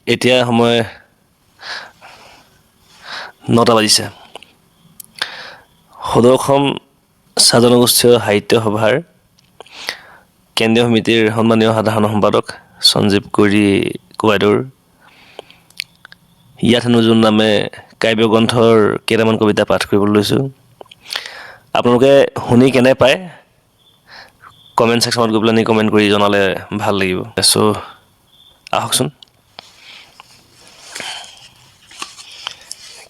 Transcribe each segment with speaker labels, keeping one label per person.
Speaker 1: এতিয়া সময় 9টা বাজিছে। সদৌ চাহ জনগোষ্ঠীয় সাহিত্য সভাৰ কেন্দ্ৰীয় সমিতিৰ সন্মানীয় সাধাৰণ সম্পাদক সঞ্জীৱ কুঁৱৰী বাইদেউৰ ইয়াত হেনো যোন নামে কাব্য গ্ৰন্থৰ কেইটামান কবিতা পাঠ কৰিবলৈ লৈছোঁ। আপোনালোকে শুনি কেনে পায় কমেণ্ট ছেকশ্যনত গৈ পেলাই কমেণ্ট কৰি জনালে ভাল লাগিব। চ' আহকচোন।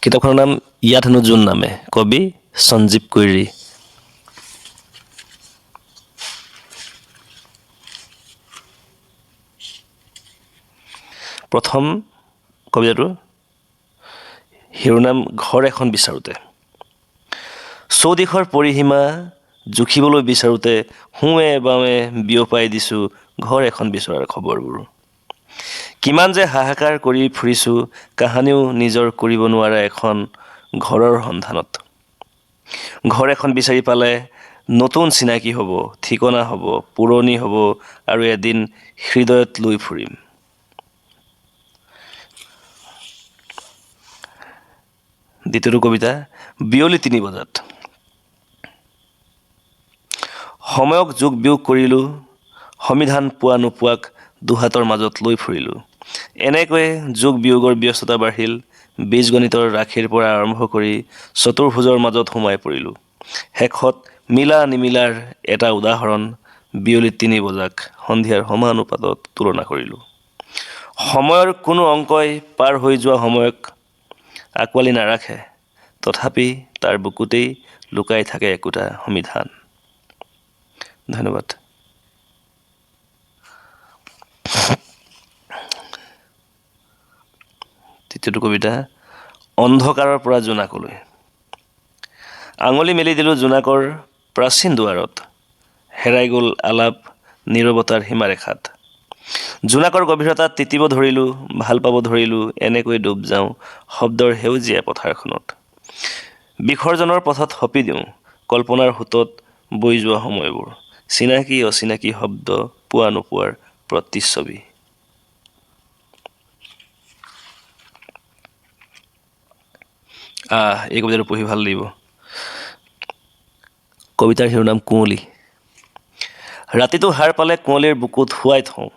Speaker 1: কিতাপখনৰ নাম ইয়াত হেনো যোন নামে, কবি সঞ্জীৱ কুঁৱৰী। প্ৰথম কবিতাটো শিৰোনাম ঘৰ এখন বিচাৰোঁতে। চৌদিশৰ পৰিসীমা জুখিবলৈ বিচাৰোঁতে সোঁৱে বাৱে বিয়পাই দিছোঁ ঘৰ এখন বিচৰাৰ খবৰবোৰ। কিমান যে হাহাকাৰ কৰি ফুৰিছোঁ কাহানিও নিজৰ কৰিব নোৱাৰা এখন ঘৰৰ সন্ধানত। ঘৰ এখন বিচাৰি পালে নতুন চিনাকি হ'ব, ঠিকনা হ'ব, পুৰণি হ'ব আৰু এদিন হৃদয়ত লৈ ফুৰিম। দ্বিতীয়টো কবিতা বিয়লি 3 বজাত। সময়ক যোগ বিয়োগ কৰিলোঁ, সমিধান পোৱা নোপোৱাক দুহাতৰ মাজত লৈ ফুৰিলোঁ। এনেকৈয়ে যোগ বিয়োগৰ ব্যস্ততা বাঢ়িল, বীজগণিতৰ ৰাশিৰ পৰা আৰম্ভ কৰি চতুৰ্ভুজৰ মাজত সোমাই পৰিলোঁ। শেষত মিলা নিমিলাৰ এটা উদাহৰণ বিয়লি 3 বজাক সন্ধিয়াৰ সমানুপাতত তুলনা কৰিলোঁ। সময়ৰ কোনো অংকই পাৰ হৈ যোৱা সময়ক আঁকোৱালি নাৰাখে, তথাপি তাৰ বুকুতেই লুকাই থাকে একোটা সমিধান। ধন্যবাদ। তৃতীয়টো কবিতা অন্ধকাৰৰ পৰা জোনাকলৈ। আঙুলি মেলি দিলোঁ জোনাকৰ প্ৰাচীন দুৱাৰত, হেৰাই গ'ল আলাপ নীৰৱতাৰ সীমাৰেখাত। জোনাকৰ গভীৰতাত তিতিব ধৰিলোঁ, ভাল পাব ধৰিলোঁ, এনেকৈ ডুব যাওঁ শব্দৰ সেউজীয়া পথাৰখনত। বিসৰ্জনৰ পথত সঁপি দিওঁ কল্পনাৰ সোঁতত বৈ যোৱা সময়বোৰ, চিনাকি অচিনাকি শব্দ পোৱা নোপোৱাৰ প্ৰতিচ্ছবি। এই কবিতাটো পঢ়ি ভাল লাগিব। কবিতাৰ শিৰোনাম কুঁৱলী। ৰাতিটো সাৰ পালে কুঁৱলীৰ বুকুত শুৱাই থওঁ।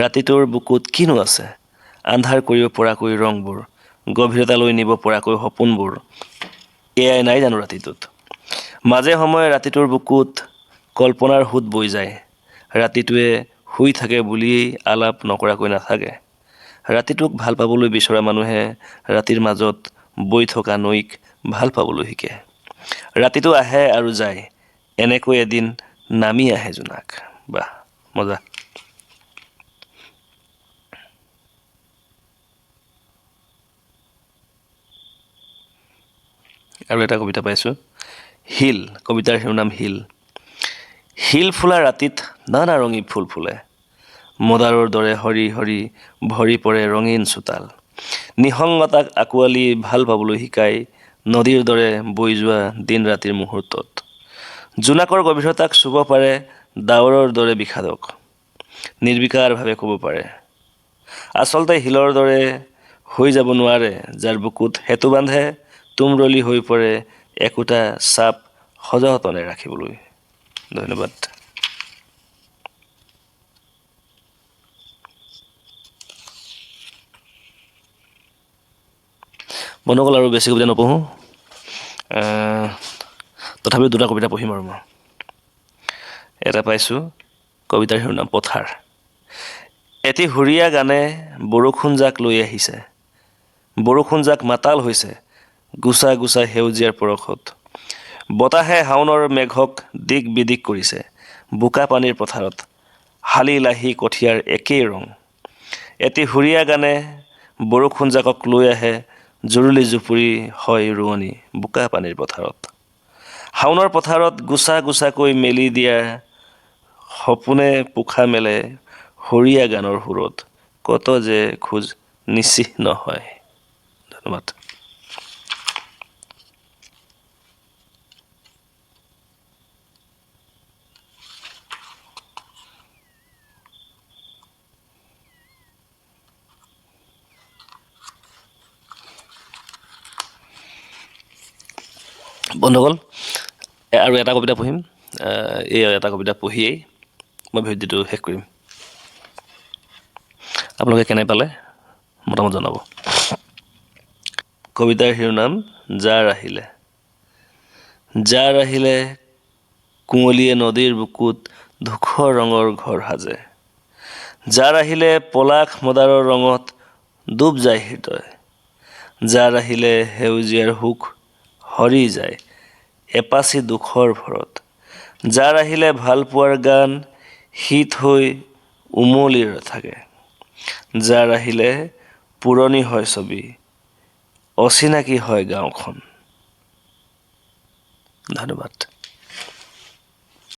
Speaker 1: ৰাতিটোৰ বুকুত কিনো আছে, আন্ধাৰ কৰিব পৰাকৈ ৰংবোৰ, গভীৰতালৈ নিব পৰাকৈ সপোনবোৰ, এয়াই নাই জানো ৰাতিটোত। মাজে সময়ে ৰাতিটোৰ বুকুত কল্পনাৰ সোঁত বৈ যায়। ৰাতিটোৱে শুই থাকে বুলিয়েই আলাপ নকৰাকৈ নাথাকে। ৰাতিটোক ভাল পাবলৈ বিচৰা মানুহে ৰাতিৰ মাজত বৈ থকা নৈক ভাল পাবলৈ শিকে। ৰাতিটো আহে আৰু যায়, এনেকৈ এদিন নামি আহে জোনাক। বাহ, মজা। আৰু এটা কবিতা পাইছোঁ, শিল। কবিতাৰ শিৰোনাম শিল। শিল ফুলা ৰাতিত নানা ৰঙী ফুল ফুলে, মদাৰৰ দৰে সৰি সৰি ভৰি পৰে ৰঙীন চোতাল। নিসংগতাক আঁকোৱালি ভাল পাবলৈ শিকাই নদীৰ দৰে বৈ যোৱা দিন ৰাতিৰ মুহূৰ্তত। জোনাকৰ গভীৰতাক চুব পাৰে ডাৱৰৰ দৰে বিষাদক, নিৰ্বিকাৰভাৱে ক'ব পাৰে। আচলতে শিলৰ দৰে হৈ যাব নোৱাৰে, যাৰ বুকুত সেতু বান্ধে, তুমৰলি হৈ পৰে একোটা চাপ সযতনে ৰাখিবলৈ। ধন্যবাদ। বন্ধুসকল, আৰু বেছি কবিতা নপঢ়োঁ, তথাপিও 2টা কবিতা পঢ়িম আৰু মই। এটা পাইছোঁ, কবিতাৰ শিৰোনাম পথাৰ। এটি সুৰীয়া গানে বৰষুণ জাক লৈ আহিছে, বৰষুণ জাক মাতাল হৈছে গুচা গুচা সেউজীয়াৰ পৰশত। বতাহে শাওনৰ মেঘক দিক বিদিক কৰিছে, বোকা পানীৰ পথাৰত হালি লাহি কঠীয়াৰ একেই ৰং। এটি সুৰীয়া গানে বৰষুণ জাকক লৈ আহে, জুৰুলি জুপুৰি হয় ৰোৱনী বোকা পানীৰ পথাৰত। শাওনৰ পথাৰত গুচা গুচাকৈ মেলি দিয়া সপোনে পোখা মেলে সুৰীয়া গানৰ সুৰত, কত যে খোজ নিচিহ্ন হয়। ধন্যবাদ। বন্ধুসকল আৰু এটা কবিতা পঢ়িম এই এটা কবিতা পঢ়িয়েই মই ভিডিঅ'টো শেষ কৰিম আপোনালোকে কেনে পালে মতামত জনাব কবিতাৰ শিৰোনাম যাৰ আহিলে কুঁৱলীয়ে নদীৰ বুকুত ধূসৰ ৰঙৰ ঘৰ সাজে যাৰ আহিলে পলাশ মদাৰৰ ৰঙত ডুব যায় হৃদয় যাৰ আহিলে সেউজীয়াৰ সুখ হৰি যায় এপাচি দুখৰ ভৰত যাৰ আহিলে ভাল পোৱাৰ গান শীত হৈ উমলি থাকে যাৰ আহিলে পুৰণি হয় ছবি অচিনাকি হয় গাঁওখন ধন্যবাদ